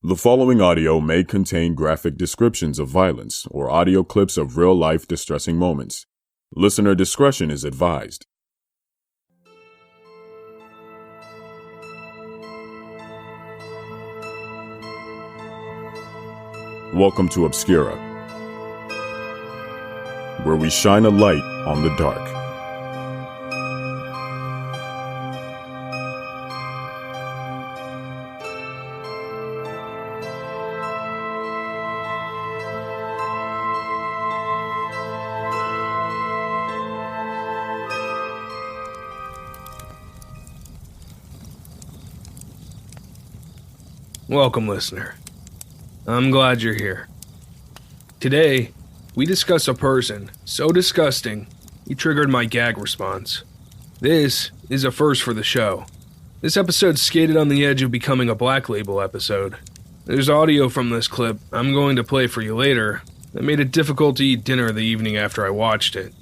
The following audio may contain graphic descriptions of violence or audio clips of real-life distressing moments. Listener discretion is advised. Welcome to Obscura, where we shine a light on the dark. Welcome, listener. I'm glad you're here. Today, we discuss a person so disgusting, he triggered my gag response. This is a first for the show. This episode skated on the edge of becoming a Black Label episode. There's audio from this clip I'm going to play for you later that made it difficult to eat dinner the evening after I watched it.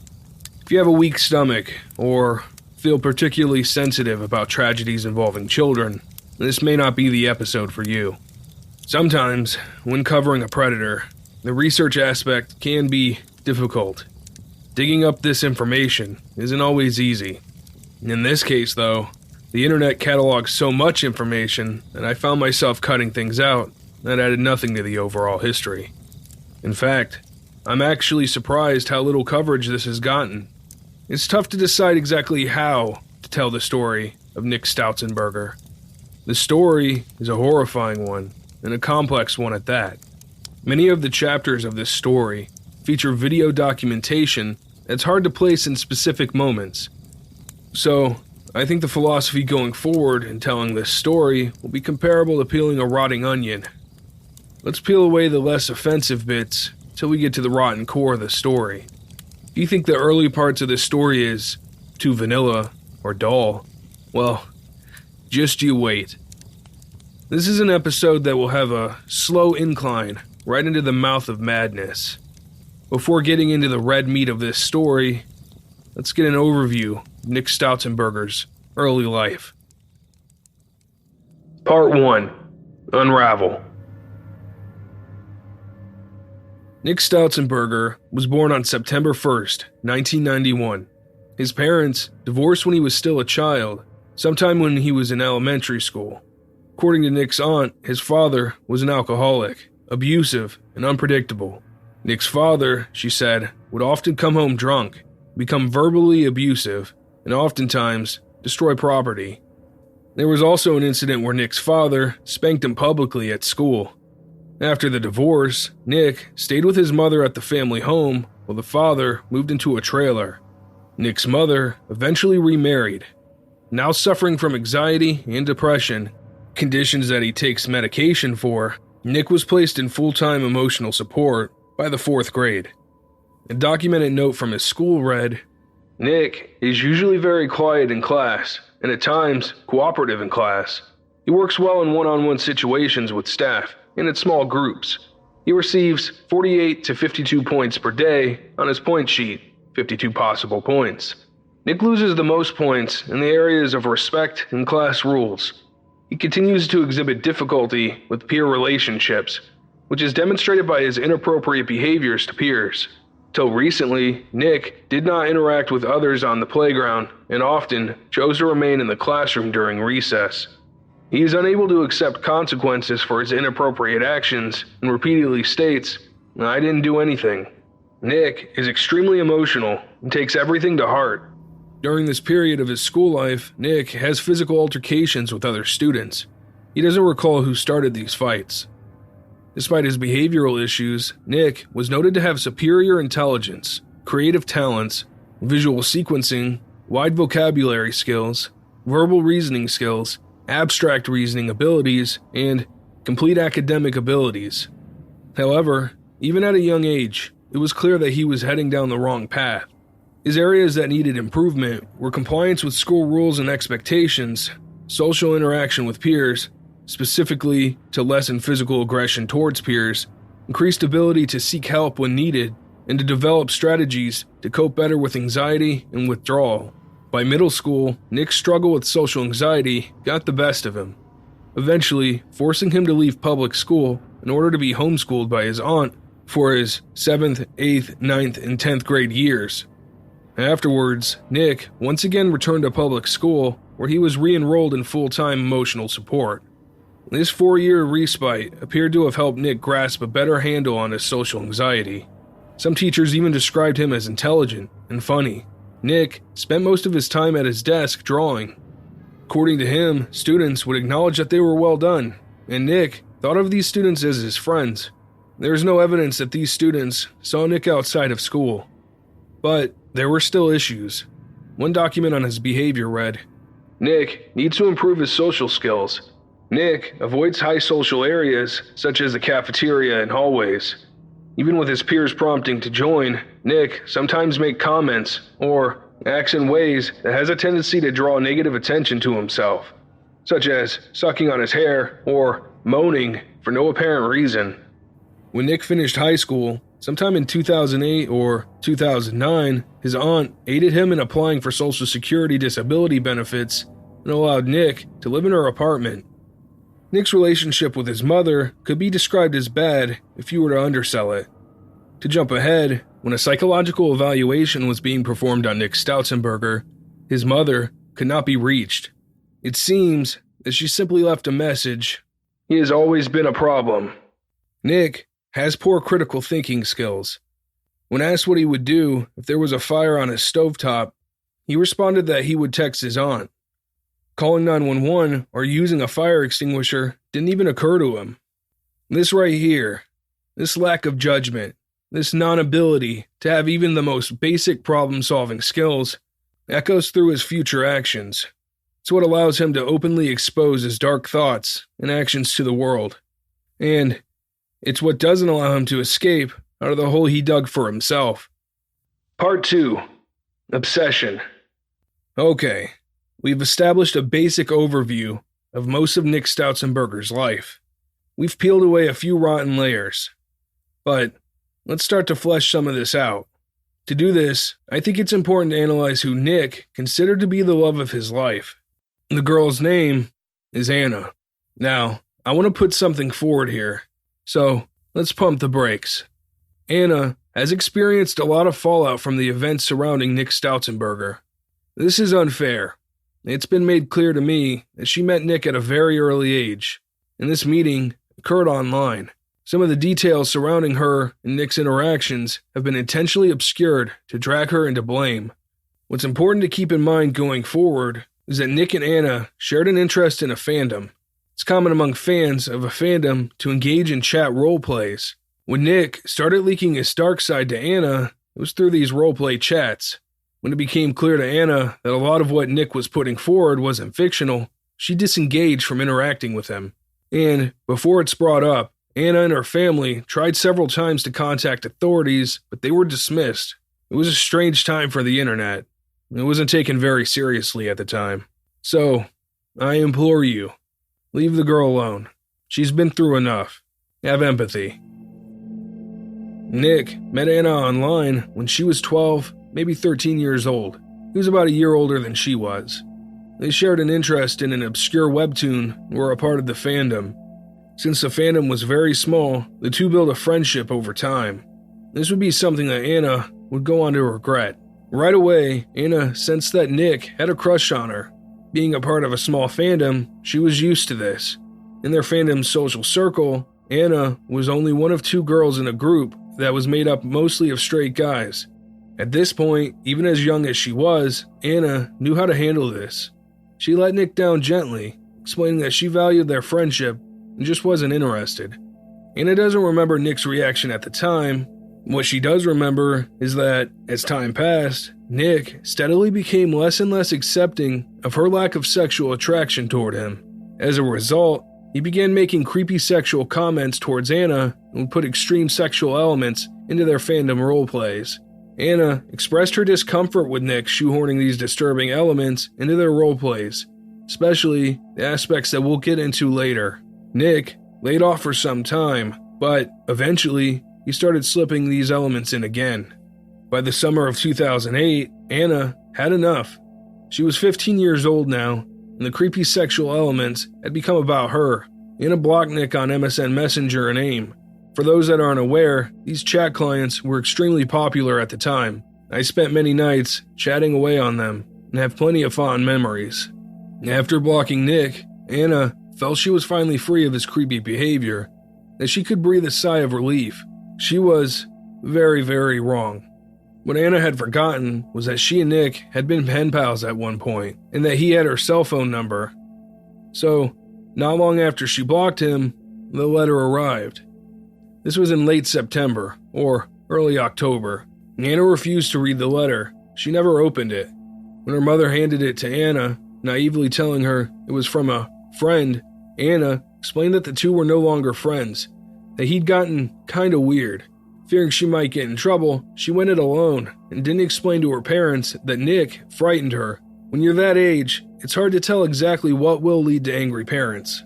If you have a weak stomach, or feel particularly sensitive about tragedies involving children, this may not be the episode for you. Sometimes, when covering a predator, the research aspect can be difficult. Digging up this information isn't always easy. In this case, though, the internet catalogs so much information that I found myself cutting things out that added nothing to the overall history. In fact, I'm actually surprised how little coverage this has gotten. It's tough to decide exactly how to tell the story of Nick Stoutzenberger. The story is a horrifying one, and a complex one at that. Many of the chapters of this story feature video documentation that's hard to place in specific moments. So, I think the philosophy going forward in telling this story will be comparable to peeling a rotting onion. Let's peel away the less offensive bits till we get to the rotten core of the story. If you think the early parts of this story is too vanilla or dull, well, just you wait. This is an episode that will have a slow incline right into the mouth of madness. Before getting into the red meat of this story, let's get an overview of Nick Stoutzenberger's early life. Part 1. Unravel. Nick Stoutzenberger was born on September 1st, 1991. His parents divorced when he was still a child, sometime when he was in elementary school. According to Nick's aunt, his father was an alcoholic, abusive, and unpredictable. Nick's father, she said, would often come home drunk, become verbally abusive, and oftentimes destroy property. There was also an incident where Nick's father spanked him publicly at school. After the divorce, Nick stayed with his mother at the family home while the father moved into a trailer. Nick's mother eventually remarried. Now suffering from anxiety and depression, conditions that he takes medication for, Nick was placed in full-time emotional support by the 4th grade. A documented note from his school read, "Nick is usually very quiet in class, and at times cooperative in class. He works well in one-on-one situations with staff and in small groups. He receives 48 to 52 points per day on his point sheet, 52 possible points. Nick loses the most points in the areas of respect and class rules. He continues to exhibit difficulty with peer relationships, which is demonstrated by his inappropriate behaviors to peers. Till recently, Nick did not interact with others on the playground and often chose to remain in the classroom during recess. He is unable to accept consequences for his inappropriate actions and repeatedly states, 'I didn't do anything.' Nick is extremely emotional and takes everything to heart. During this period of his school life, Nick has physical altercations with other students. He doesn't recall who started these fights. Despite his behavioral issues, Nick was noted to have superior intelligence, creative talents, visual sequencing, wide vocabulary skills, verbal reasoning skills, abstract reasoning abilities, and complete academic abilities. However, even at a young age, it was clear that he was heading down the wrong path. His areas that needed improvement were compliance with school rules and expectations, social interaction with peers, specifically to lessen physical aggression towards peers, increased ability to seek help when needed, and to develop strategies to cope better with anxiety and withdrawal. By middle school, Nick's struggle with social anxiety got the best of him. eventually forcing him to leave public school in order to be homeschooled by his aunt for his 7th, 8th, 9th, and 10th grade years. Afterwards, Nick once again returned to public school where he was re-enrolled in full-time emotional support. This 4-year respite appeared to have helped Nick grasp a better handle on his social anxiety. Some teachers even described him as intelligent and funny. Nick spent most of his time at his desk drawing. According to him, students would acknowledge that they were well done, and Nick thought of these students as his friends. There is no evidence that these students saw Nick outside of school. But there were still issues. One document on his behavior read, "Nick needs to improve his social skills. Nick avoids high social areas such as the cafeteria and hallways. Even with his peers prompting to join, Nick sometimes makes comments or acts in ways that has a tendency to draw negative attention to himself, such as sucking on his hair or moaning for no apparent reason." When Nick finished high school, sometime in 2008 or 2009, his aunt aided him in applying for Social Security disability benefits and allowed Nick to live in her apartment. Nick's relationship with his mother could be described as bad if you were to undersell it. To jump ahead, when a psychological evaluation was being performed on Nick Stoutzenberger, his mother could not be reached. It seems that she simply left a message, "He has always been a problem." Nick has poor critical thinking skills. When asked what he would do if there was a fire on his stovetop, he responded that he would text his aunt. Calling 911 or using a fire extinguisher didn't even occur to him. This right here, this lack of judgment, this non-ability to have even the most basic problem-solving skills, echoes through his future actions. It's what allows him to openly expose his dark thoughts and actions to the world. And it's what doesn't allow him to escape out of the hole he dug for himself. Part 2. Obsession. Okay, we've established a basic overview of most of Nick Stoutzenberger's life. We've peeled away a few rotten layers. But let's start to flesh some of this out. To do this, I think it's important to analyze who Nick considered to be the love of his life. The girl's name is Anna. Now, I want to put something forward here. So, let's pump the brakes. Anna has experienced a lot of fallout from the events surrounding Nick Stoutzenberger. This is unfair. It's been made clear to me that she met Nick at a very early age, and this meeting occurred online. Some of the details surrounding her and Nick's interactions have been intentionally obscured to drag her into blame. What's important to keep in mind going forward is that Nick and Anna shared an interest in a fandom. It's common among fans of a fandom to engage in chat roleplays. When Nick started leaking his dark side to Anna, it was through these roleplay chats. When it became clear to Anna that a lot of what Nick was putting forward wasn't fictional, she disengaged from interacting with him. And before it's brought up, Anna and her family tried several times to contact authorities, but they were dismissed. It was a strange time for the internet. It wasn't taken very seriously at the time. So, I implore you, leave the girl alone. She's been through enough. Have empathy. Nick met Anna online when she was 12, maybe 13 years old. He was about a year older than she was. They shared an interest in an obscure webtoon and were a part of the fandom. Since the fandom was very small, the two built a friendship over time. This would be something that Anna would go on to regret. Right away, Anna sensed that Nick had a crush on her. Being a part of a small fandom, she was used to this. In their fandom's social circle, Anna was only one of 2 girls in a group that was made up mostly of straight guys. At this point, even as young as she was, Anna knew how to handle this. She let Nick down gently, explaining that she valued their friendship and just wasn't interested. Anna doesn't remember Nick's reaction at the time. What she does remember is that, as time passed, Nick steadily became less and less accepting of her lack of sexual attraction toward him. As a result, he began making creepy sexual comments towards Anna and would put extreme sexual elements into their fandom roleplays. Anna expressed her discomfort with Nick shoehorning these disturbing elements into their roleplays, especially the aspects that we'll get into later. Nick laid off for some time, but eventually he started slipping these elements in again. By the summer of 2008, Anna had enough. She was 15 years old now, and the creepy sexual elements had become about her. Anna blocked Nick on MSN Messenger and AIM. For those that aren't aware, these chat clients were extremely popular at the time. I spent many nights chatting away on them and have plenty of fond memories. After blocking Nick, Anna felt she was finally free of his creepy behavior, that she could breathe a sigh of relief. She was very, very wrong. What Anna had forgotten was that she and Nick had been pen pals at one point, and that he had her cell phone number. So, not long after she blocked him, the letter arrived. This was in late September, or early October. Anna refused to read the letter. She never opened it. When her mother handed it to Anna, naively telling her it was from a friend, Anna explained that the two were no longer friends, that he'd gotten kinda weird. Fearing she might get in trouble, she went it alone and didn't explain to her parents that Nick frightened her. When you're that age, it's hard to tell exactly what will lead to angry parents.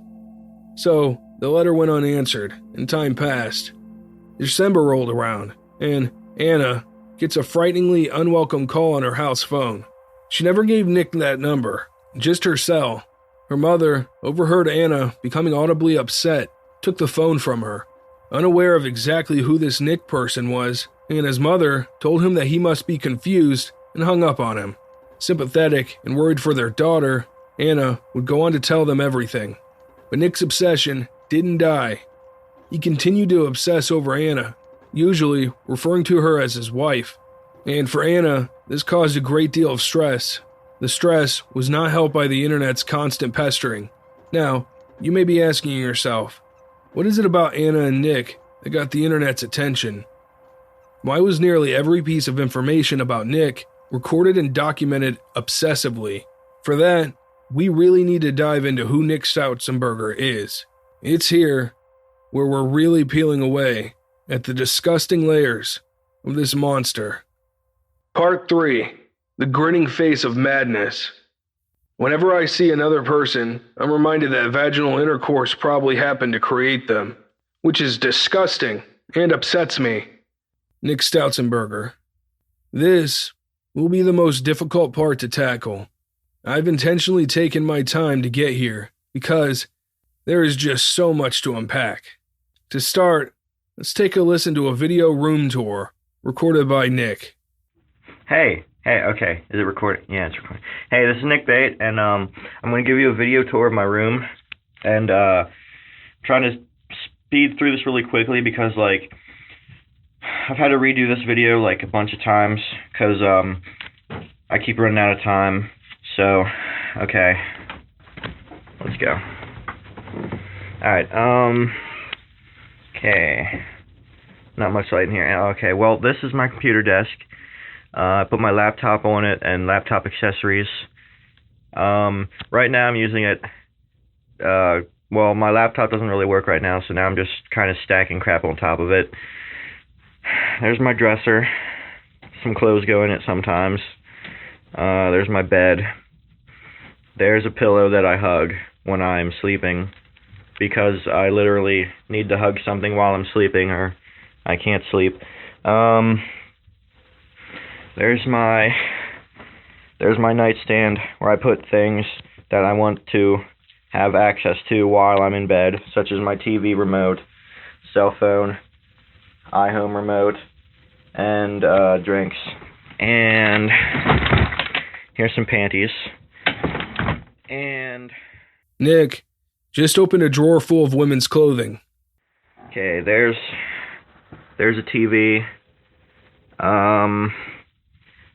So, the letter went unanswered, and time passed. December rolled around, and Anna gets a frighteningly unwelcome call on her house phone. She never gave Nick that number, just her cell. Her mother overheard Anna becoming audibly upset, took the phone from her. Unaware of exactly who this Nick person was, Anna's mother told him that he must be confused and hung up on him. Sympathetic and worried for their daughter, Anna would go on to tell them everything. But Nick's obsession didn't die. He continued to obsess over Anna, usually referring to her as his wife. And for Anna, this caused a great deal of stress. The stress was not helped by the internet's constant pestering. Now, you may be asking yourself, what is it about Anna and Nick that got the internet's attention? Why was nearly every piece of information about Nick recorded and documented obsessively? For that, we really need to dive into who Nick Stoutzenberger is. It's here where we're really peeling away at the disgusting layers of this monster. Part 3. The Grinning Face of Madness. Whenever I see another person, I'm reminded that vaginal intercourse probably happened to create them, which is disgusting and upsets me. Nick Stoutzenberger. This will be the most difficult part to tackle. I've intentionally taken my time to get here because there is just so much to unpack. To start, let's take a listen to a video room tour recorded by Nick. Hey, okay. Is it recording? Yeah, it's recording. Hey, this is Nick Bate, and I'm going to give you a video tour of my room, and trying to speed through this really quickly because, like, I've had to redo this video, like, a bunch of times because I keep running out of time. So, okay. Let's go. Alright, okay. Not much light in here. Okay, well, this is my computer desk. I put my laptop on it and laptop accessories. Right now I'm using it, well, my laptop doesn't really work right now, so now I'm just kind of stacking crap on top of it. There's my dresser. Some clothes go in it sometimes. There's my bed. There's a pillow that I hug when I'm sleeping, because I literally need to hug something while I'm sleeping or I can't sleep. There's my nightstand where I put things that I want to have access to while I'm in bed, such as my TV remote, cell phone, iHome remote, and drinks. And here's some panties. And Nick just opened a drawer full of women's clothing. Okay, there's a TV.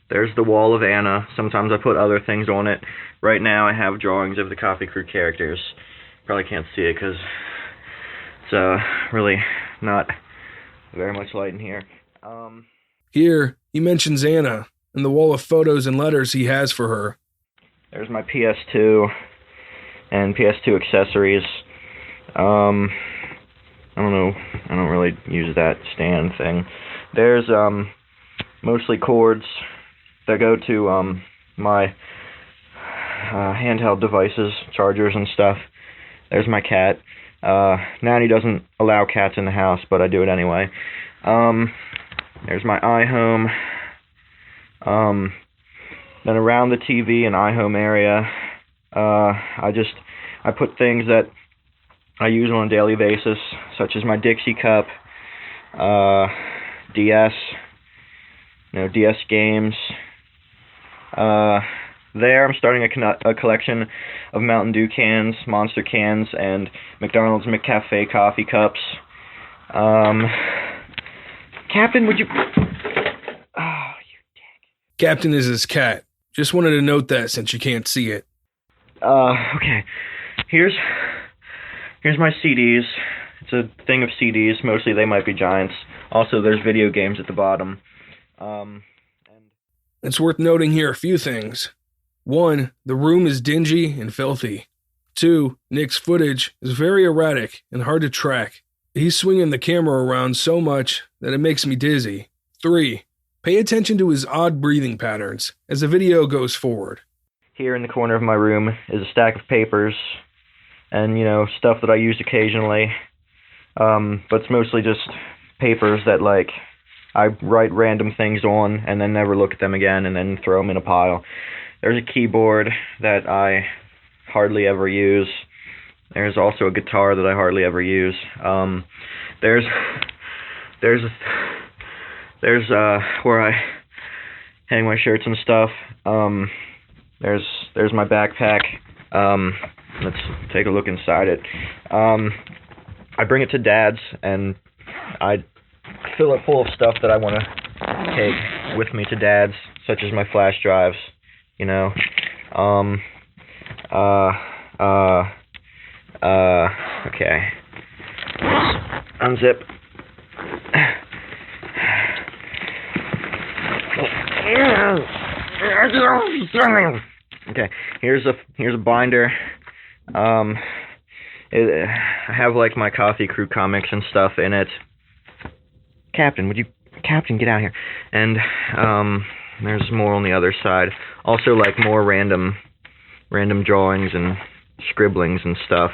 There's the wall of Anna. Sometimes I put other things on it. Right now I have drawings of the Coffee Crew characters. Probably can't see it because it's really not very much light in here. Here, he mentions Anna and the wall of photos and letters he has for her. There's my PS2 and PS2 accessories. I don't know. I don't really use that stand thing. There's mostly cords that go to my handheld devices, chargers and stuff. There's my cat. Nanny doesn't allow cats in the house, but I do it anyway. There's my iHome. Then around the TV and iHome area, I put things that I use on a daily basis, such as my Dixie cup, DS, DS games. There, I'm starting a collection of Mountain Dew cans, Monster cans, and McDonald's McCafe coffee cups. Captain, would you... Oh, you dick. Captain is his cat. Just wanted to note that since you can't see it. Okay. Here's my CDs. It's a thing of CDs. Mostly they might be Giants. Also, there's video games at the bottom. It's worth noting here a few things. 1, the room is dingy and filthy. 2, Nick's footage is very erratic and hard to track. He's swinging the camera around so much that it makes me dizzy. 3, pay attention to his odd breathing patterns as the video goes forward. Here in the corner of my room is a stack of papers and, stuff that I use occasionally. But it's mostly just papers that, I write random things on and then never look at them again and then throw them in a pile. There's a keyboard that I hardly ever use. There's also a guitar that I hardly ever use. There's where I hang my shirts and stuff. There's my backpack. Let's take a look inside it. I bring it to Dad's and I fill it full of stuff that I want to take with me to Dad's, such as my flash drives, okay. Let's unzip. Okay, here's a binder. I have my Coffee Crew comics and stuff in it. Captain, get out here. And there's more on the other side. Also more random drawings and scribblings and stuff.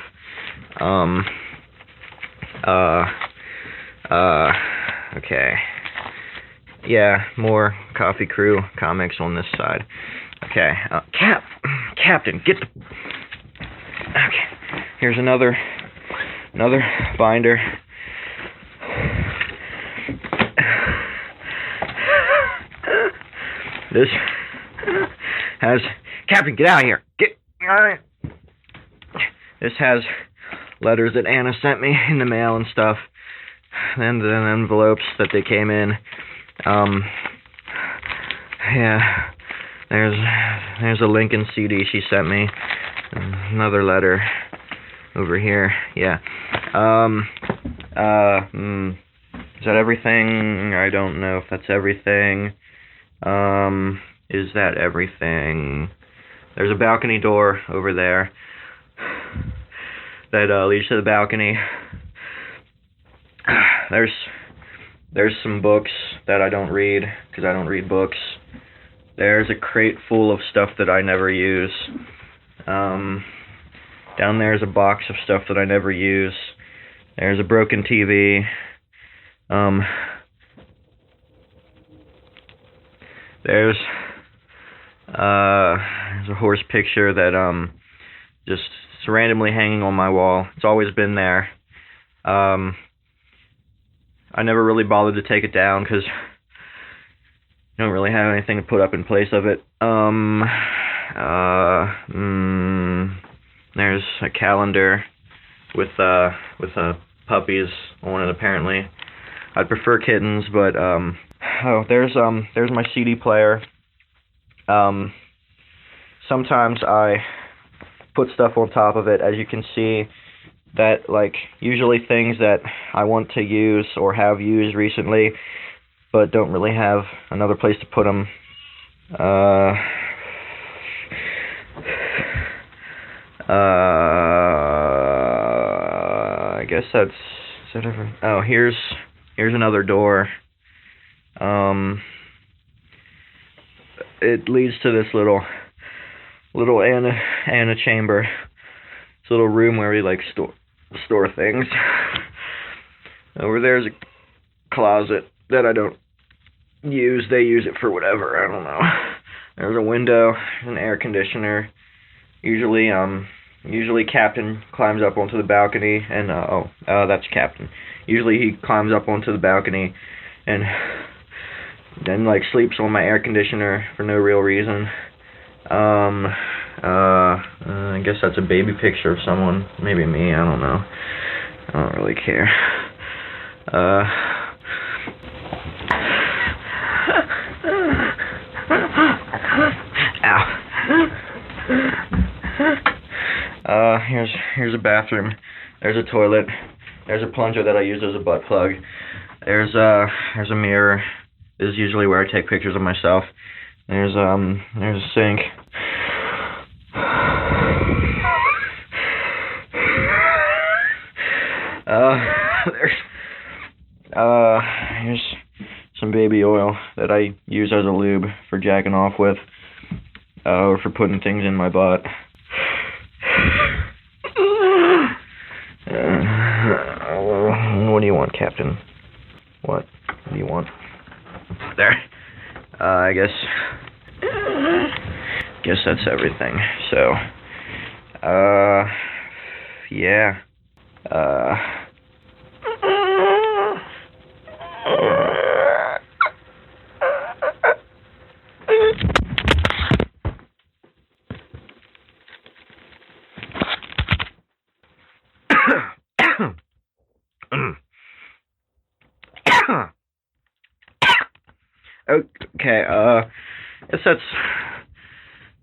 Okay. Yeah, more Coffee Crew comics on this side. Okay. Captain, get the... Okay. Here's another binder. This has... Captain, get out of here! This has letters that Anna sent me in the mail and stuff. And then envelopes that they came in. Yeah. There's a Lincoln CD she sent me. Another letter over here. Yeah. Is that everything? I don't know if that's everything. Is that everything? There's a balcony door over there that leads to the balcony. There's some books that I don't read because I don't read books. There's a crate full of stuff that I never use. Down there's a box of stuff that I never use. There's a broken TV. There's a horse picture that just randomly hanging on my wall. It's always been there. I never really bothered to take it down because I don't really have anything to put up in place of it. There's a calendar with puppies on it apparently. I'd prefer kittens, but there's my CD player. Sometimes I put stuff on top of it, as you can see, that usually things that I want to use or have used recently, but don't really have another place to put them. I guess that's... Is that ever... Oh, here's another door. It leads to this little Anna chamber. It's a little room where we store things. Over there's a closet that I don't use. They use it for whatever. I don't know. There's a window, an air conditioner. Usually Captain climbs up onto the balcony and, that's Captain. Usually he climbs up onto the balcony and then, like, sleeps on my air conditioner for no real reason. I guess that's a baby picture of someone. Maybe me, I don't know. I don't really care. Ow. Here's a bathroom. There's a toilet. There's a plunger that I use as a butt plug. There's a mirror. This is usually where I take pictures of myself. There's a sink. Here's some baby oil that I use as a lube for jacking off with, or for putting things in my butt. What do you want, Captain? What do you want? There. I guess that's everything. So, yeah. Okay, I guess that's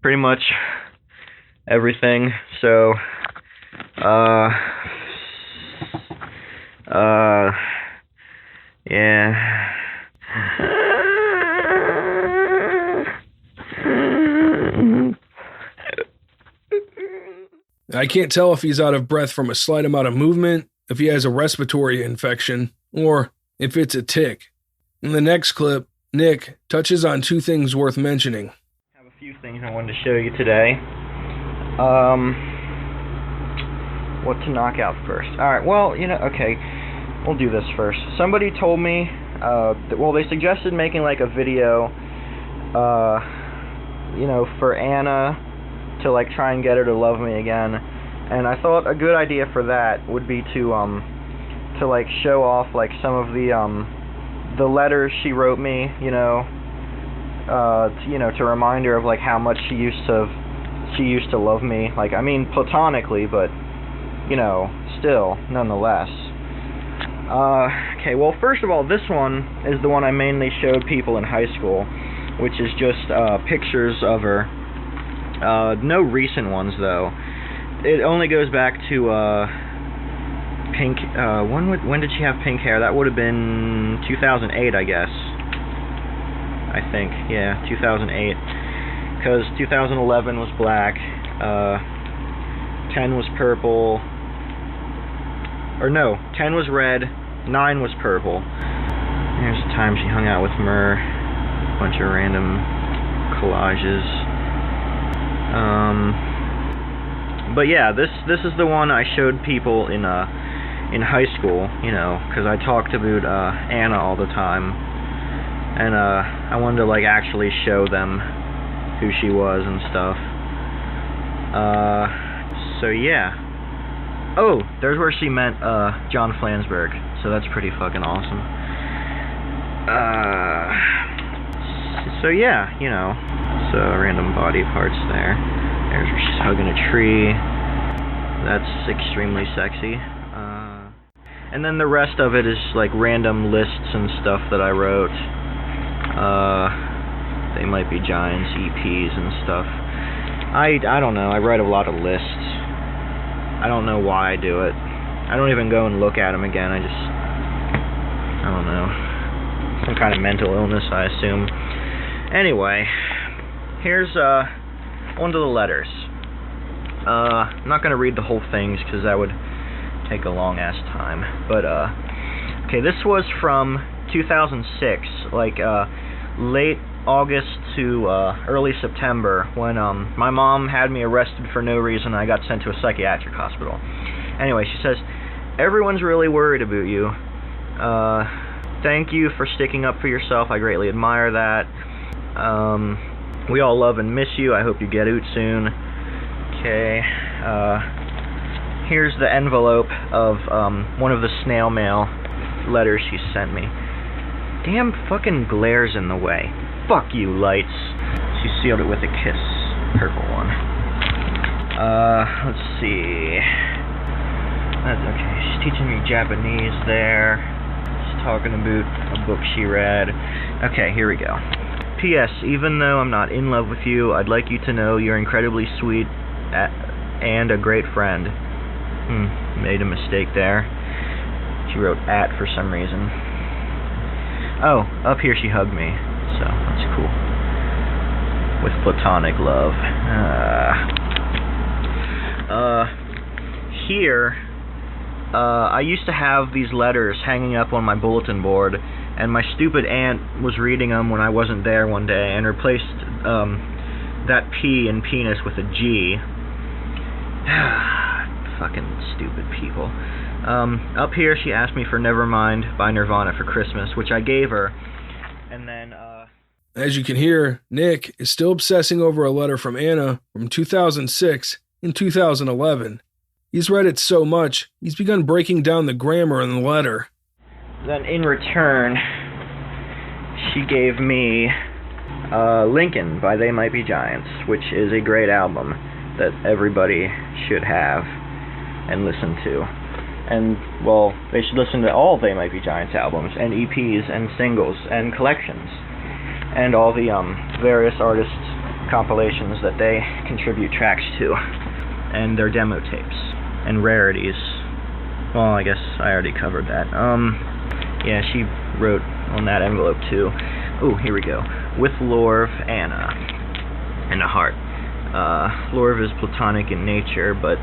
pretty much everything. So, yeah. I can't tell if he's out of breath from a slight amount of movement, if he has a respiratory infection, or if it's a tick. In the next clip, Nick touches on two things worth mentioning. I have a few things I wanted to show you today. What to knock out first? Alright, well, okay, we'll do this first. Somebody told me, they suggested making like a video, for Anna to like try and get her to love me again. And I thought a good idea for that would be to like show off like some of the letters she wrote me, to remind her of like how much she used to love me. Like, I mean, platonically, but still, nonetheless. Okay, well, first of all, this one is the one I mainly showed people in high school, which is just pictures of her. No recent ones though. It only goes back to pink. When did she have pink hair? That would have been 2008, I guess. I think, yeah, 2008. Because 2011 was black. 10 was purple. Or no, 10 was red. 9 was purple. There's the time she hung out with Murr. A bunch of random collages. But yeah, this is the one I showed people in high school, because I talked about Anna all the time, and I wanted to like actually show them who she was and stuff. So yeah. Oh, there's where she met John Flansburgh, so that's pretty fucking awesome. So yeah, so random body parts there. There's where she's hugging a tree. That's extremely sexy. And then the rest of it is like random lists and stuff that I wrote. They might be Giants, EPs and stuff. I don't know, I write a lot of lists. I don't know why I do it. I don't even go and look at them again, I don't know. Some kind of mental illness, I assume. Anyway, here's one of the letters. I'm not going to read the whole things because that would take a long ass time. But okay, this was from 2006, like late August to early September, when my mom had me arrested for no reason. I got sent to a psychiatric hospital. Anyway, she says, "Everyone's really worried about you. Thank you for sticking up for yourself. I greatly admire that. We all love and miss you. I hope you get out soon. Okay, here's the envelope of one of the snail mail letters she sent me. Damn fucking glare's in the way. Fuck you, lights. She sealed it with a kiss. Purple one. Let's see. That's okay. She's teaching me Japanese there. She's talking about a book she read. Okay, here we go. P.S. Even though I'm not in love with you, I'd like you to know you're incredibly sweet and a great friend. Made a mistake there. She wrote "at" for some reason. Oh, up here she hugged me, so that's cool. With platonic love. Here, I used to have these letters hanging up on my bulletin board, and my stupid aunt was reading them when I wasn't there one day, and replaced that P in penis with a G. Fucking stupid people. Up here, she asked me for Nevermind by Nirvana for Christmas, which I gave her, and then, As you can hear, Nick is still obsessing over a letter from Anna from 2006 and 2011. He's read it so much, he's begun breaking down the grammar in the letter. Then in return, she gave me Lincoln by They Might Be Giants, which is a great album that everybody should have and listen to. And, well, they should listen to all They Might Be Giants albums, and EPs, and singles, and collections, and all the various artists' compilations that they contribute tracks to, and their demo tapes, and rarities. Well, I guess I already covered that. Yeah, she wrote on that envelope, too. Oh, here we go. With Lorv, Anna, and a heart. Lorv is platonic in nature, but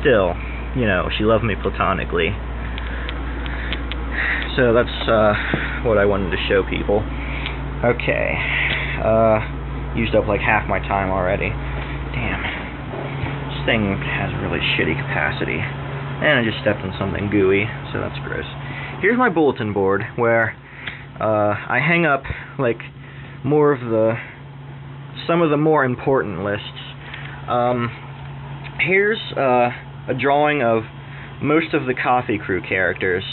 still, you know, she loved me platonically. So that's what I wanted to show people. Okay. Used up like half my time already. Damn. This thing has really shitty capacity. And I just stepped in something gooey, so that's gross. Here's my bulletin board where I hang up like some of the more important lists. Here's a drawing of most of the Coffee Crew characters.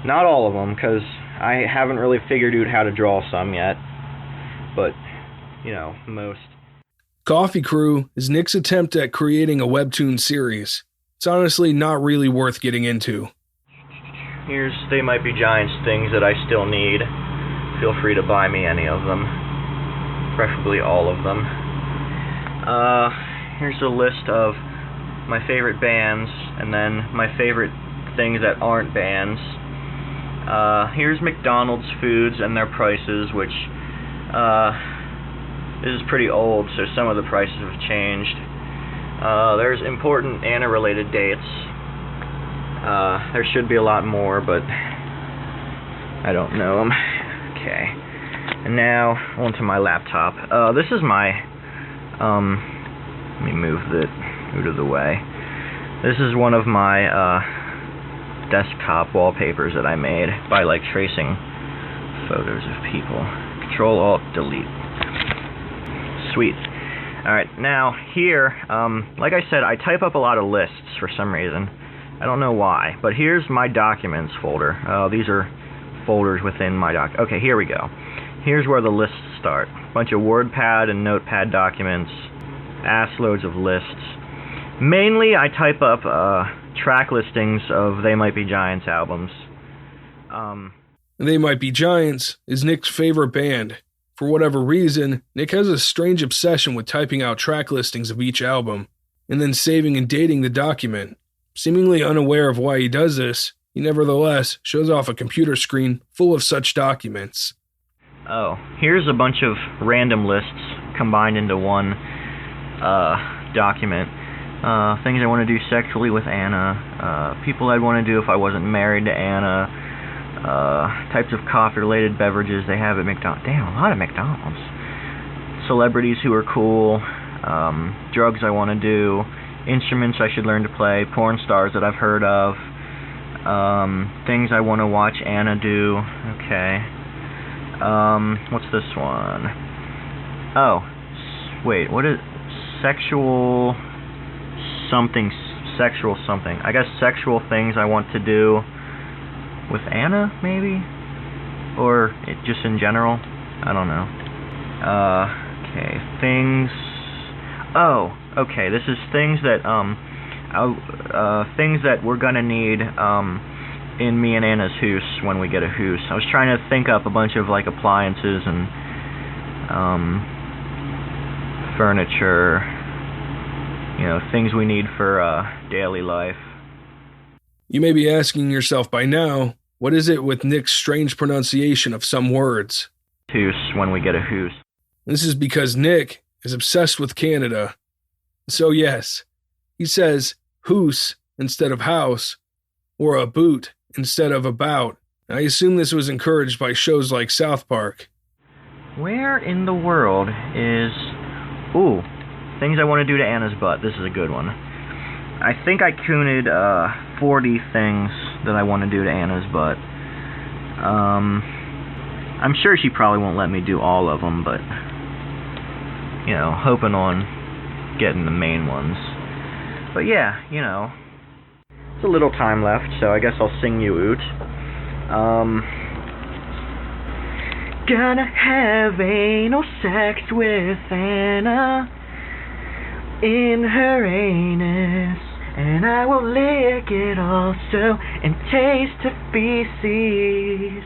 Not all of them, because I haven't really figured out how to draw some yet. But, you know, most. Coffee Crew is Nick's attempt at creating a webtoon series. It's honestly not really worth getting into. Here's They Might Be Giants things that I still need. Feel free to buy me any of them. Preferably all of them. Here's a list of my favorite bands, and then my favorite things that aren't bands. Here's McDonald's foods and their prices, which this is pretty old, so some of the prices have changed. There's important Anna-related dates. There should be a lot more, but I don't know them. Okay. And now, onto my laptop. This is my, let me move it out of the way. This is one of my, desktop wallpapers that I made by, like, tracing photos of people. Control-Alt-Delete. Sweet. Alright, now, here, like I said, I type up a lot of lists for some reason. I don't know why, but here's my documents folder. These are folders within my Okay, here we go. Here's where the lists start. Bunch of WordPad and Notepad documents. Ass loads of lists. Mainly, I type up track listings of They Might Be Giants albums. They Might Be Giants is Nick's favorite band. For whatever reason, Nick has a strange obsession with typing out track listings of each album, and then saving and dating the document. Seemingly unaware of why he does this, he nevertheless shows off a computer screen full of such documents. Oh, here's a bunch of random lists combined into one document. Things I want to do sexually with Anna, people I'd want to do if I wasn't married to Anna, types of coffee-related beverages they have at McDonald's. Damn, a lot of McDonald's. Celebrities who are cool, drugs I want to do, instruments I should learn to play, porn stars that I've heard of, things I want to watch Anna do. Okay. What's this one? Oh, wait, what is sexual something sexual something. I guess sexual things I want to do with Anna, maybe? Or just in general? I don't know. Okay, things... Oh, okay, this is things that, things that we're gonna need, in me and Anna's house when we get a house. I was trying to think up a bunch of, like, appliances and, furniture, you know, things we need for, daily life. You may be asking yourself by now, what is it with Nick's strange pronunciation of some words? House when we get a house. This is because Nick is obsessed with Canada. So yes, he says hoose instead of house, or a boot instead of about. I assume this was encouraged by shows like South Park. Where in the world is... Ooh, things I want to do to Anna's butt. This is a good one. I think I counted 40 things that I want to do to Anna's butt. I'm sure she probably won't let me do all of them, but, you know, hoping on getting the main ones. But yeah, you know, it's a little time left, so I guess I'll sing you out. Gonna have anal sex with Anna in her anus, and I will lick it also and taste her feces.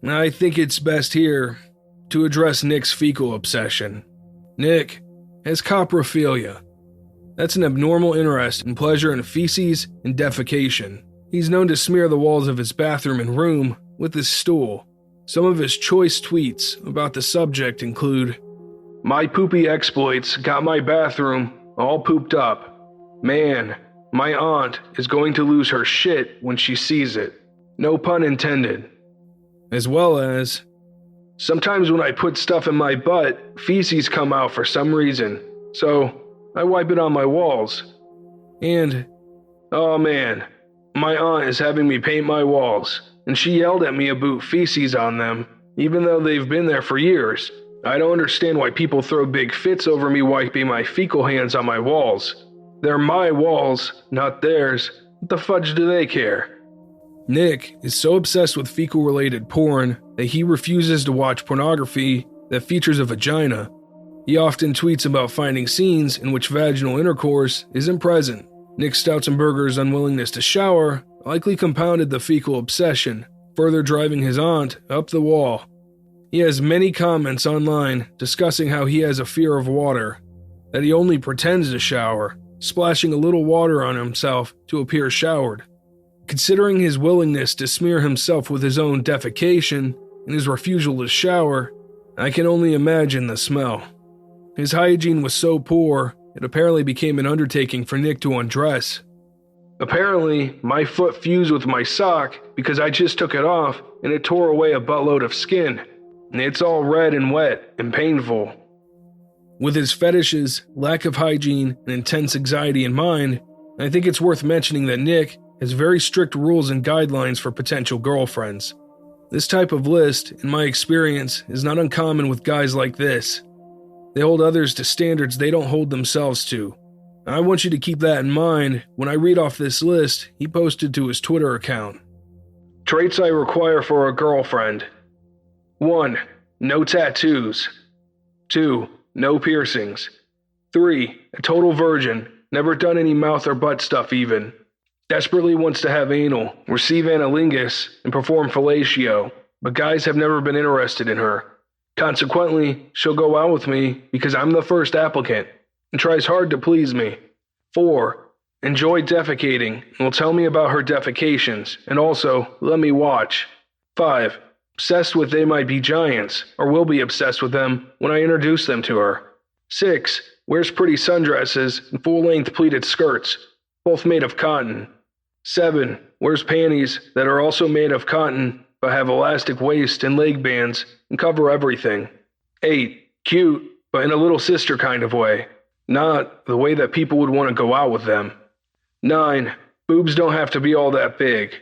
I think it's best here to address Nick's fecal obsession. Nick has coprophilia. That's an abnormal interest in pleasure in feces and defecation. He's known to smear the walls of his bathroom and room with his stool. Some of his choice tweets about the subject include, "My poopy exploits got my bathroom all pooped up. Man, my aunt is going to lose her shit when she sees it. No pun intended." As well as, "Sometimes when I put stuff in my butt, feces come out for some reason, so I wipe it on my walls." And, "Oh man, my aunt is having me paint my walls, and she yelled at me about feces on them, even though they've been there for years. I don't understand why people throw big fits over me wiping my fecal hands on my walls. They're my walls, not theirs. What the fudge do they care?" Nick is so obsessed with fecal-related porn that he refuses to watch pornography that features a vagina. He often tweets about finding scenes in which vaginal intercourse isn't present. Nick Stoutzenberger's unwillingness to shower likely compounded the fecal obsession, further driving his aunt up the wall. He has many comments online discussing how he has a fear of water, that he only pretends to shower, splashing a little water on himself to appear showered. Considering his willingness to smear himself with his own defecation and his refusal to shower, I can only imagine the smell. His hygiene was so poor, it apparently became an undertaking for Nick to undress. "Apparently, my foot fused with my sock because I just took it off and it tore away a buttload of skin. And it's all red and wet and painful." With his fetishes, lack of hygiene, and intense anxiety in mind, I think it's worth mentioning that Nick has very strict rules and guidelines for potential girlfriends. This type of list, in my experience, is not uncommon with guys like this. They hold others to standards they don't hold themselves to. I want you to keep that in mind when I read off this list he posted to his Twitter account. Traits I require for a girlfriend. 1. No tattoos. 2. No piercings. 3. A total virgin, never done any mouth or butt stuff even. Desperately wants to have anal, receive analingus, and perform fellatio, but guys have never been interested in her. Consequently, she'll go out with me because I'm the first applicant, and tries hard to please me. 4. Enjoy defecating, and will tell me about her defecations, and also let me watch. 5. Obsessed with they might be giants, or will be obsessed with them when I introduce them to her. 6. Wears pretty sundresses and full-length pleated skirts, both made of cotton. 7. Wears panties that are also made of cotton but have elastic waist and leg bands and cover everything. 8. Cute, but in a little sister kind of way. Not the way that people would want to go out with them. 9. Boobs don't have to be all that big,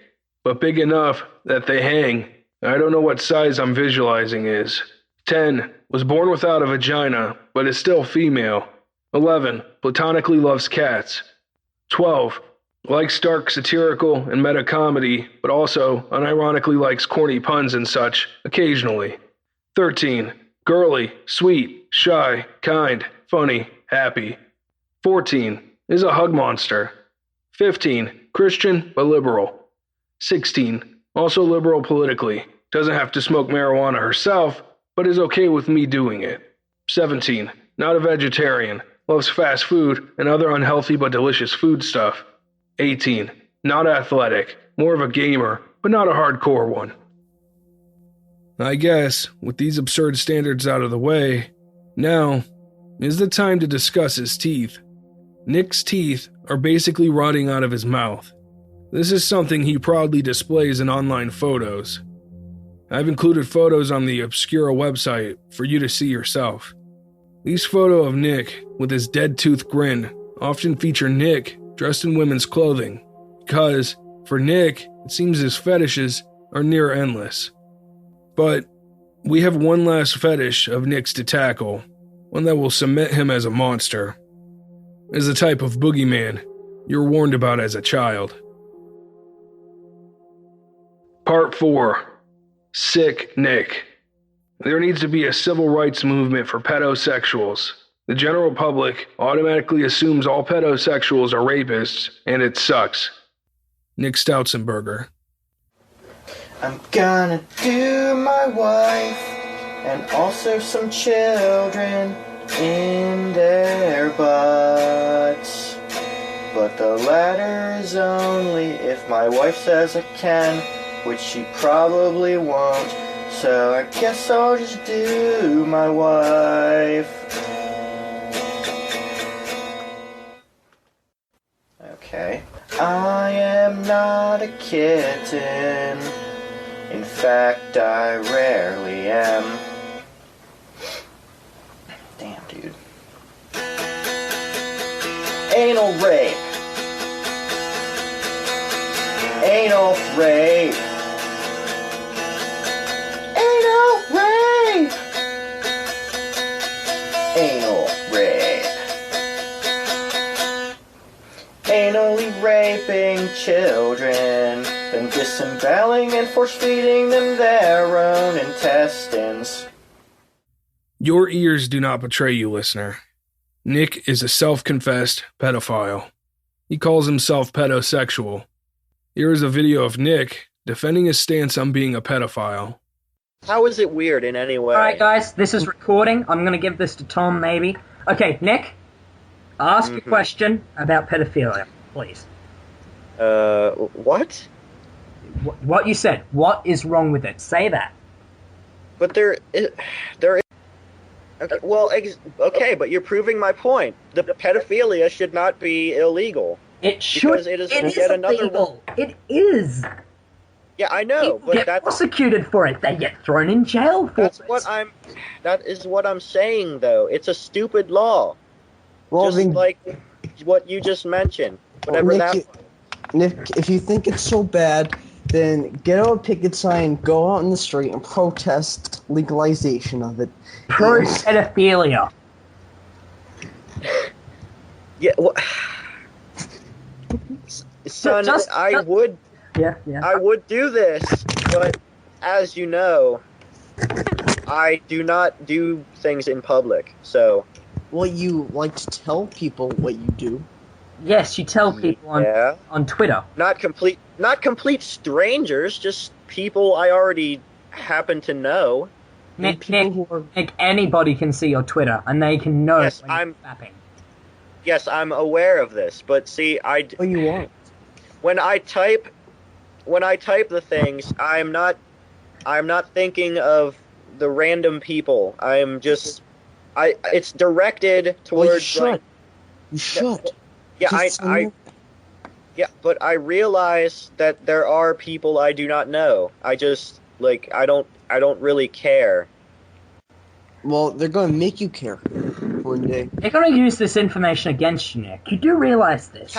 but big enough that they hang. I don't know what size I'm visualizing is. 10. Was born without a vagina, but is still female. 11. Platonically loves cats. 12. Likes dark satirical and meta comedy, but also unironically likes corny puns and such, occasionally. 13. Girly, sweet, shy, kind, funny, happy. 14. Is a hug monster. 15. Christian, but liberal. 16. Also liberal politically. Doesn't have to smoke marijuana herself, but is okay with me doing it. 17. Not a vegetarian. Loves fast food and other unhealthy but delicious food stuff. 18. Not athletic. More of a gamer, but not a hardcore one. I guess, with these absurd standards out of the way, now is the time to discuss his teeth. Nick's teeth are basically rotting out of his mouth. This is something he proudly displays in online photos. I've included photos on the Obscura website for you to see yourself. These photos of Nick with his dead tooth grin often feature Nick dressed in women's clothing, because, for Nick, it seems his fetishes are near endless. But we have one last fetish of Nick's to tackle, one that will cement him as a monster. As a type of boogeyman you were warned about as a child. Part 4. Sick Nick. There needs to be a civil rights movement for pedosexuals. The general public automatically assumes all pedosexuals are rapists, and it sucks. Nick Stoutzenberger. I'm gonna do my wife and also some children in their butts. But the latter is only if my wife says I can, which she probably won't. So I guess I'll just do my wife. Okay. I am not a kitten. In fact, I rarely am. Damn, dude. Anal rape. Anal rape. Anal rape. Anal rape. Anally raping children, then disemboweling and force-feeding them their own intestines. Your ears do not betray you, listener. Nick is a self-confessed pedophile. He calls himself pedosexual. Here is a video of Nick defending his stance on being a pedophile. How is it weird in any way? Alright guys, this is recording. I'm gonna give this to Tom, maybe. Okay, Nick, ask a question about pedophilia, please. What? What you said. What is wrong with it? Say that. But there is... Okay, well, okay, but you're proving my point. The pedophilia should not be illegal. It should. Because it is yet illegal. It is. Yeah, I know, People but get prosecuted for it. They get thrown in jail for it. That is what I'm saying, though. It's a stupid law. Well, just like what you just mentioned. Whatever Nick, if you think it's so bad, then get out a picket sign, go out in the street, and protest legalization of it. Pedophilia. Yeah, well, son, I would do this, but as you know, I do not do things in public, so... Well, you like to tell people what you do. Yes, you tell people on Twitter. Not complete strangers, just people I already happen to know. Nick, anybody can see your Twitter, and they can know yes, when you're fapping. Yes, I'm aware of this, but see, you are. When I type the things, I'm not thinking of the random people. I'm just, it's directed towards. Well, you should. Yeah, yeah, but I realize that there are people I do not know. I just I don't really care. Well, they're going to make you care one day. They're going to use this information against you, Nick. You do realize this.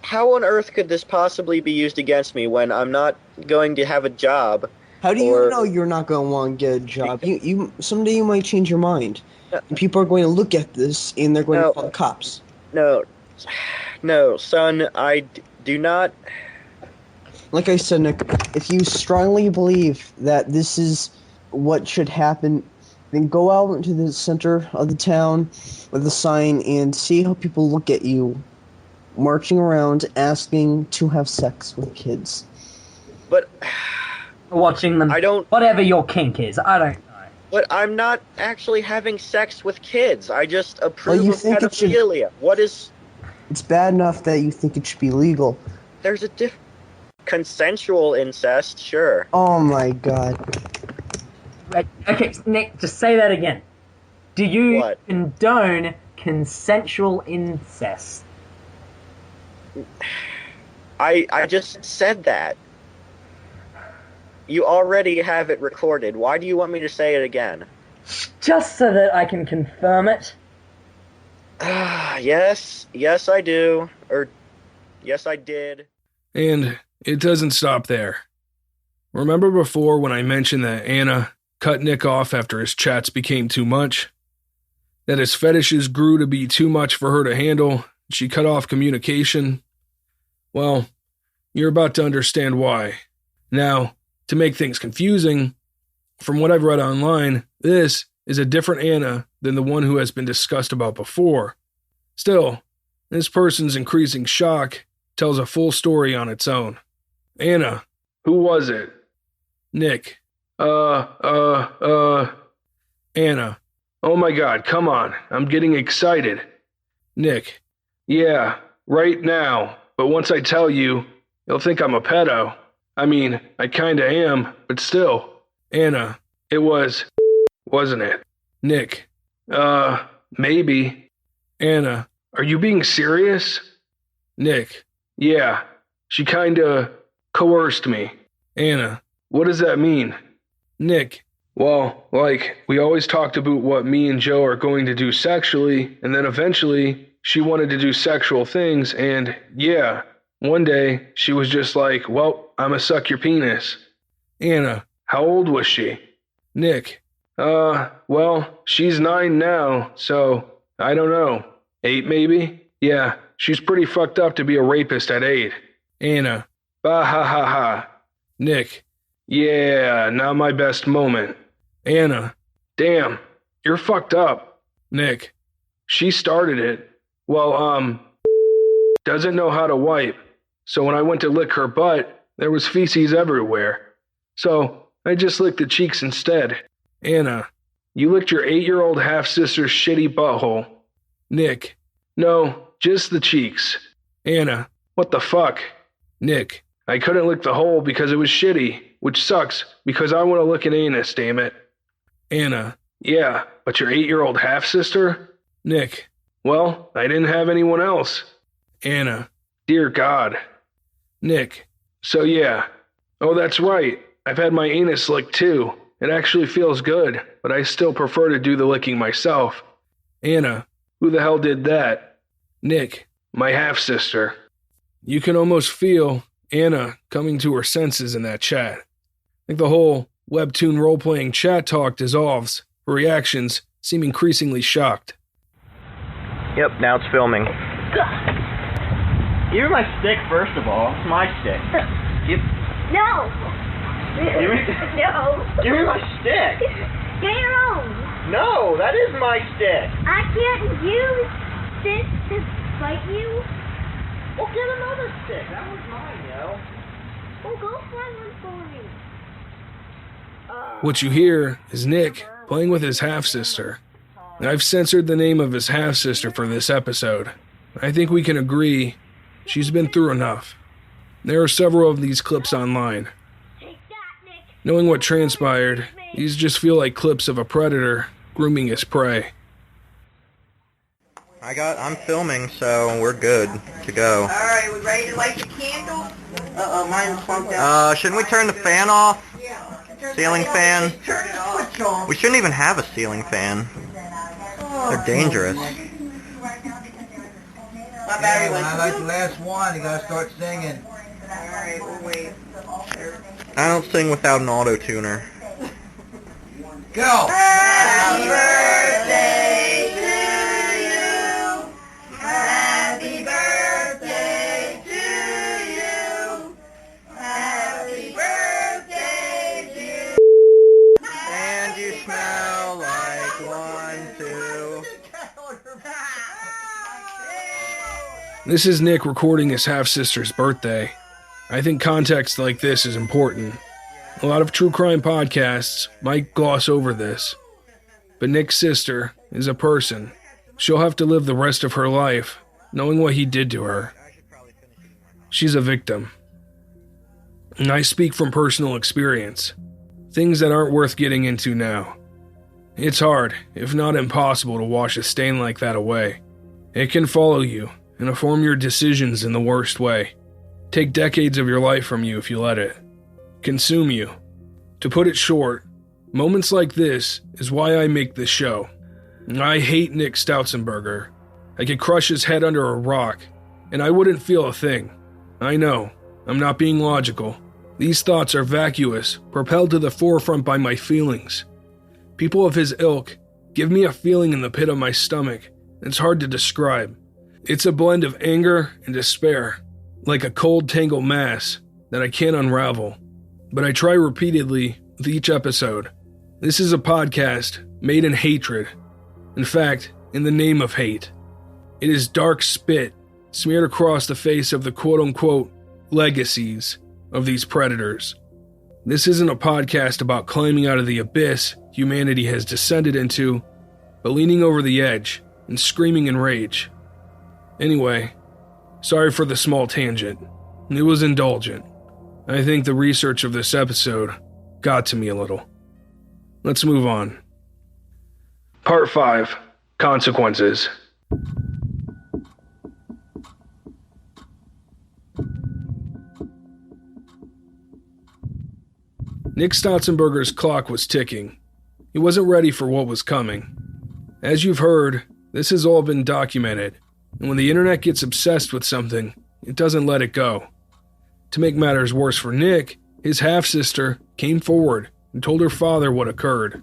How on earth could this possibly be used against me when I'm not going to have a job How do you know you're not going to want to get a job? You someday you might change your mind. And people are going to look at this and they're going to call the cops. No, son, I do not. Like I said, Nick, if you strongly believe that this is what should happen, then go out into the center of the town with a sign and see how people look at you marching around asking to have sex with kids. But watching them. Whatever your kink is, I don't know. But I'm not actually having sex with kids. I just approve of pedophilia. It's bad enough that you think it should be legal. There's a consensual incest, sure. Oh my god. Wait, okay, Nick, just say that again. Do you condone consensual incest? I just said that. You already have it recorded. Why do you want me to say it again? Just so that I can confirm it. Yes I do. Or, yes I did. And it doesn't stop there. Remember before when I mentioned that Anna cut Nick off after his chats became too much? That his fetishes grew to be too much for her to handle? She cut off communication? Well, you're about to understand why. Now, to make things confusing, from what I've read online, this is a different Anna than the one who has been discussed about before. Still, this person's increasing shock tells a full story on its own. Anna, who was it? Nick. Anna. Oh my god, come on, I'm getting excited. Nick. Yeah, right now, but once I tell you, you'll think I'm a pedo. I mean, I kinda am, but still. Anna, it was, wasn't it? Nick, maybe. Anna, are you being serious? Nick, yeah, she kinda coerced me. Anna, what does that mean? Nick, well, like, we always talked about what me and Joe are going to do sexually, and then eventually she wanted to do sexual things, and yeah, one day she was just like, well, I'ma suck your penis. Anna, how old was she? Nick, well, she's 9 now, so I don't know. 8 maybe? Yeah, she's pretty fucked up to be a rapist at 8. Anna, bah ha ha ha. Nick, yeah, not my best moment. Anna, damn, you're fucked up. Nick, she started it. Well, doesn't know how to wipe. So when I went to lick her butt, there was feces everywhere. So I just licked the cheeks instead. Anna, you licked your 8-year-old half-sister's shitty butthole. Nick, no, just the cheeks. Anna, what the fuck? Nick, I couldn't lick the hole because it was shitty, which sucks because I want to lick an anus, damn it. Anna, yeah, but your 8-year-old half-sister? Nick, well, I didn't have anyone else. Anna, dear God. Nick, so yeah. Oh, that's right. I've had my anus licked too. It actually feels good, but I still prefer to do the licking myself. Anna, who the hell did that? Nick, my half-sister. You can almost feel Anna coming to her senses in that chat. I think the whole webtoon role-playing chat talk dissolves, her reactions seem increasingly shocked. Yep, now it's filming. Give me my stick, first of all. It's my stick. No! Give me, No! give me my stick! Get your own! No, that is my stick! I can't use this to fight you. Well, get another stick. That was mine, yo. Well, go find one for me. What you hear is Nick playing with his half-sister. I've censored the name of his half-sister for this episode. I think we can agree she's been through enough. There are several of these clips online. Knowing what transpired, these just feel like clips of a predator grooming his prey. I'm filming, so we're good to go. Alright, we ready to light the candle? Mine's plugged out. Shouldn't we turn the fan off? Yeah. Ceiling fan? Turn the switch on. We shouldn't even have a ceiling fan. They're dangerous. My battery went. When I like the last one, you gotta start singing. Alright, we'll wait. I don't sing without an auto-tuner. Go! Happy birthday to you. Happy birthday to you. Happy birthday, dear. And you smell like 1, 2. This is Nick recording his half-sister's birthday. I think context like this is important. A lot of true crime podcasts might gloss over this, but Nick's sister is a person. She'll have to live the rest of her life knowing what he did to her. She's a victim. And I speak from personal experience. Things that aren't worth getting into now. It's hard, if not impossible, to wash a stain like that away. It can follow you and inform your decisions in the worst way. Take decades of your life from you if you let it. Consume you. To put it short, moments like this is why I make this show. I hate Nick Stoutzenberger. I could crush his head under a rock, and I wouldn't feel a thing. I know, I'm not being logical. These thoughts are vacuous, propelled to the forefront by my feelings. People of his ilk give me a feeling in the pit of my stomach. It's hard to describe. It's a blend of anger and despair, like a cold, tangled mass that I can't unravel. But I try repeatedly with each episode. This is a podcast made in hatred. In fact, in the name of hate. It is dark spit smeared across the face of the quote-unquote legacies of these predators. This isn't a podcast about climbing out of the abyss humanity has descended into, but leaning over the edge and screaming in rage. Anyway, sorry for the small tangent. It was indulgent. I think the research of this episode got to me a little. Let's move on. Part 5. Consequences. Nick Stoutzenberger's clock was ticking. He wasn't ready for what was coming. As you've heard, this has all been documented, and when the internet gets obsessed with something, it doesn't let it go. To make matters worse for Nick, his half-sister came forward and told her father what occurred.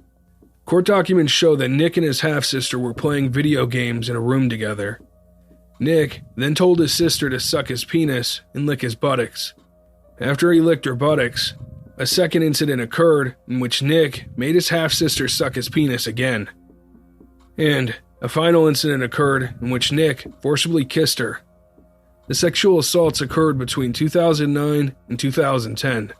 Court documents show that Nick and his half-sister were playing video games in a room together. Nick then told his sister to suck his penis and lick his buttocks. After he licked her buttocks, a second incident occurred in which Nick made his half-sister suck his penis again. And a final incident occurred in which Nick forcibly kissed her. The sexual assaults occurred between 2009 and 2010.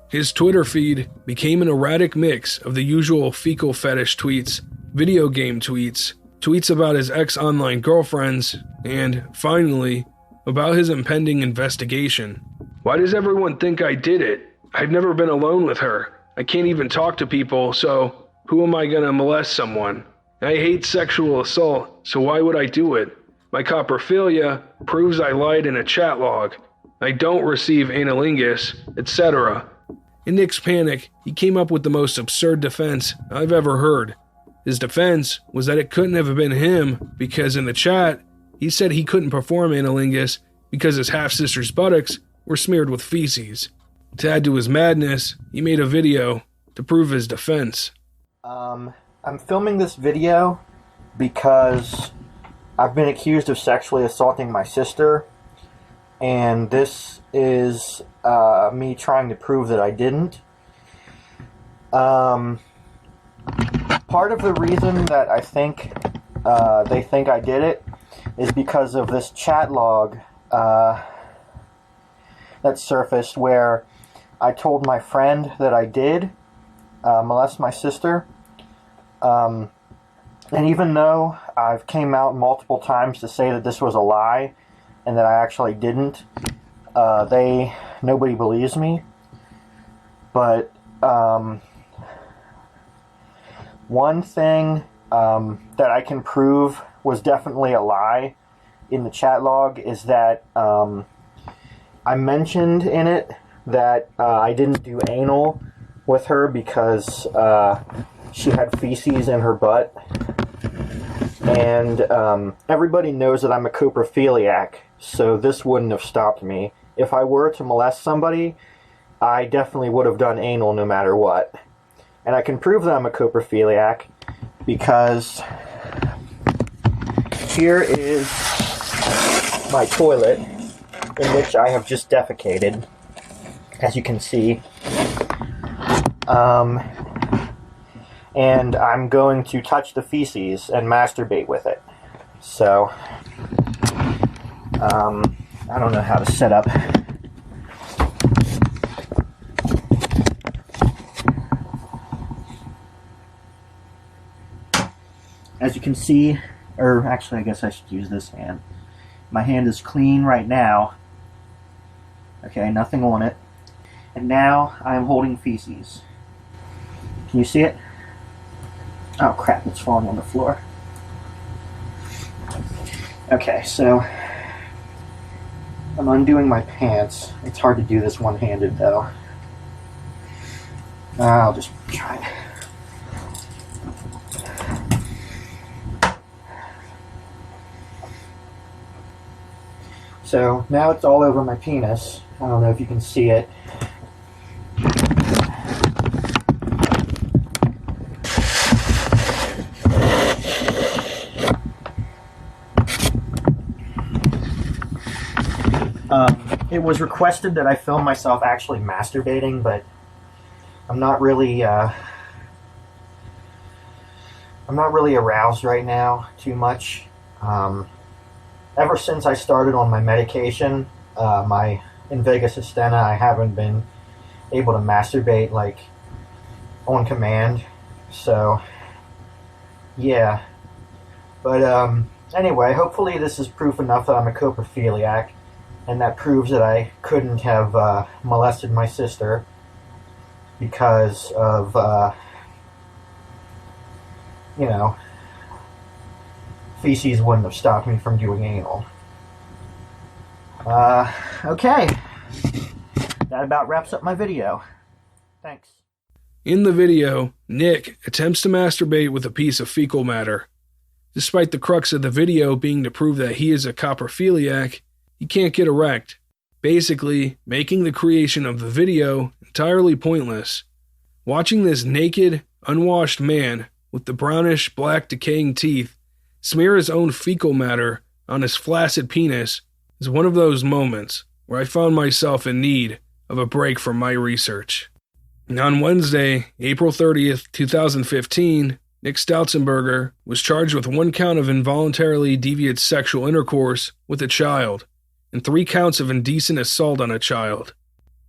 His Twitter feed became an erratic mix of the usual fecal fetish tweets, video game tweets, tweets about his ex-online girlfriends, and, finally, about his impending investigation. Why does everyone think I did it? I've never been alone with her. I can't even talk to people, so who am I gonna molest someone? I hate sexual assault, so why would I do it? My coprophilia proves I lied in a chat log. I don't receive analingus, etc. In Nick's panic, he came up with the most absurd defense I've ever heard. His defense was that it couldn't have been him because in the chat, he said he couldn't perform analingus because his half-sister's buttocks were smeared with feces. To add to his madness, he made a video to prove his defense. I'm filming this video because I've been accused of sexually assaulting my sister, and this is me trying to prove that I didn't. Part of the reason that I think they think I did it is because of this chat log that surfaced where I told my friend that I did molest my sister. And even though I've came out multiple times to say that this was a lie and that I actually didn't, nobody believes me. But one thing that I can prove was definitely a lie in the chat log is that I mentioned in it that I didn't do anal with her because she had feces in her butt. And everybody knows that I'm a coprophiliac, so this wouldn't have stopped me. If I were to molest somebody I definitely would have done anal no matter what. And I can prove that I'm a coprophiliac because here is my toilet in which I have just defecated, as you can see. And I'm going to touch the feces and masturbate with it. So, I don't know how to set up. As you can see, or actually I guess I should use this hand. My hand is clean right now. Okay, nothing on it. And now I am holding feces. Can you see it? Oh crap, it's falling on the floor. Okay, so I'm undoing my pants. It's hard to do this one-handed though. I'll just try it. So now it's all over my penis. I don't know if you can see it. It was requested that I film myself actually masturbating, but I'm not really aroused right now too much. Ever since I started on my medication, my Invega Sustenna, I haven't been able to masturbate like on command. So yeah, but anyway, hopefully this is proof enough that I'm a coprophiliac. And that proves that I couldn't have molested my sister because of, feces wouldn't have stopped me from doing anal. Okay. That about wraps up my video. Thanks. In the video, Nick attempts to masturbate with a piece of fecal matter. Despite the crux of the video being to prove that he is a coprophiliac, he can't get erect, basically making the creation of the video entirely pointless. Watching this naked, unwashed man with the brownish, black, decaying teeth smear his own fecal matter on his flaccid penis is one of those moments where I found myself in need of a break from my research. And on Wednesday, April 30th, 2015, Nick Stoutzenberger was charged with 1 count of involuntarily deviant sexual intercourse with a child and 3 counts of indecent assault on a child.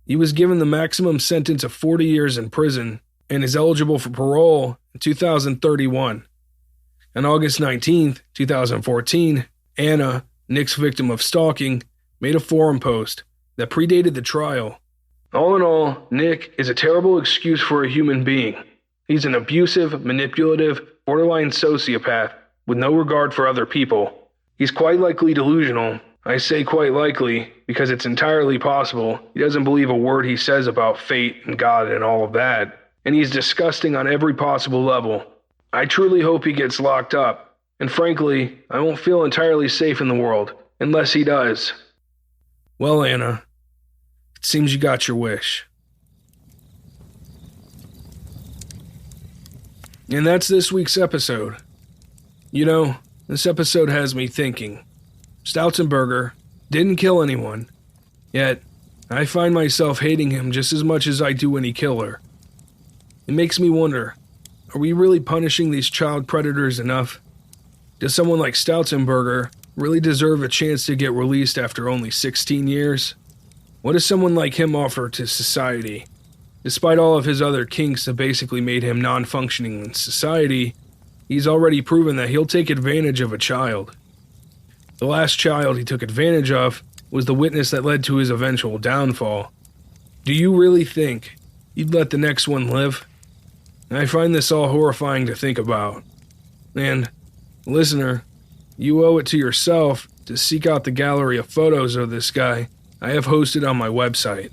He was given the maximum sentence of 40 years in prison and is eligible for parole in 2031. On August 19th, 2014, Anna, Nick's victim of stalking, made a forum post that predated the trial. All in all, Nick is a terrible excuse for a human being. He's an abusive, manipulative, borderline sociopath with no regard for other people. He's quite likely delusional. I say quite likely because it's entirely possible he doesn't believe a word he says about fate and God and all of that. And he's disgusting on every possible level. I truly hope he gets locked up. And frankly, I won't feel entirely safe in the world unless he does. Well, Anna, it seems you got your wish. And that's this week's episode. You know, this episode has me thinking. Stoutzenberger didn't kill anyone, yet I find myself hating him just as much as I do any killer. It makes me wonder, are we really punishing these child predators enough? Does someone like Stoutzenberger really deserve a chance to get released after only 16 years? What does someone like him offer to society? Despite all of his other kinks that basically made him non-functioning in society, he's already proven that he'll take advantage of a child. The last child he took advantage of was the witness that led to his eventual downfall. Do you really think he'd let the next one live? I find this all horrifying to think about. And, listener, you owe it to yourself to seek out the gallery of photos of this guy I have hosted on my website.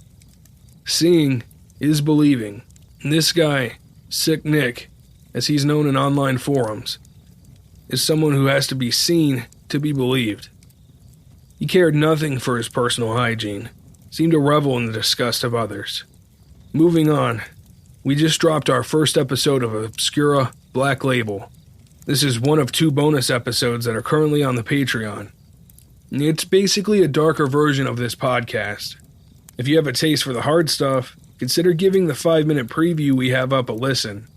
Seeing is believing. And this guy, Sick Nick, as he's known in online forums, is someone who has to be seen to be believed. He cared nothing for his personal hygiene, seemed to revel in the disgust of others. Moving on, we just dropped our first episode of Obscura Black Label. This is one of 2 bonus episodes that are currently on the Patreon. It's basically a darker version of this podcast. If you have a taste for the hard stuff, consider giving the 5-minute preview we have up a listen.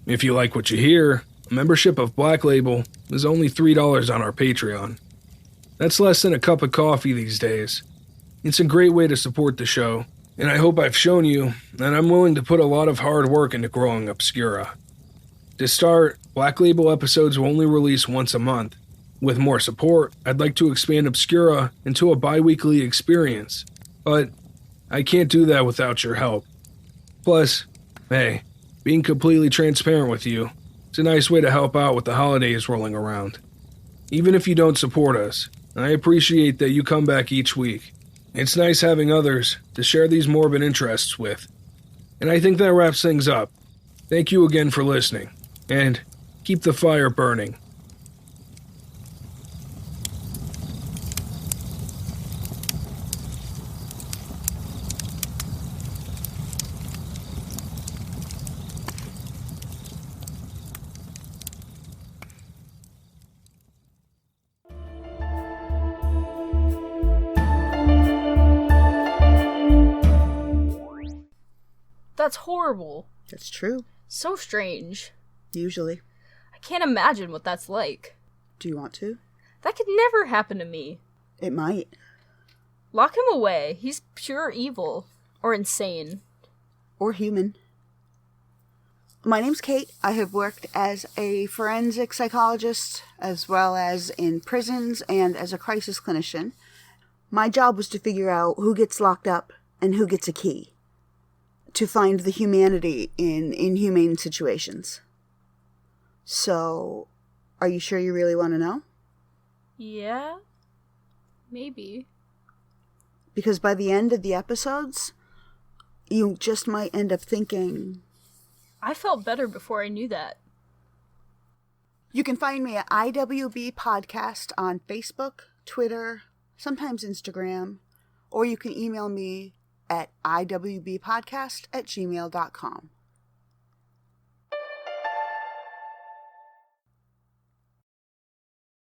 If you like what you hear, a membership of Black Label is only $3 on our Patreon. That's less than a cup of coffee these days. It's a great way to support the show, and I hope I've shown you that I'm willing to put a lot of hard work into growing Obscura. To start, Black Label episodes will only release once a month. With more support, I'd like to expand Obscura into a bi-weekly experience, but I can't do that without your help. Plus, hey, being completely transparent with you, it's a nice way to help out with the holidays rolling around. Even if you don't support us, I appreciate that you come back each week. It's nice having others to share these morbid interests with. And I think that wraps things up. Thank you again for listening, and keep the fire burning. That's horrible. That's true. So strange. Usually. I can't imagine what that's like. Do you want to? That could never happen to me. It might. Lock him away. He's pure evil. Or insane. Or human. My name's Kate. I have worked as a forensic psychologist, as well as in prisons and as a crisis clinician. My job was to figure out who gets locked up and who gets a key. To find the humanity in inhumane situations. So, are you sure you really want to know? Yeah? Maybe. Because by the end of the episodes, you just might end up thinking... I felt better before I knew that. You can find me at IWB Podcast on Facebook, Twitter, sometimes Instagram, or you can email me at iwbpodcast@gmail.com.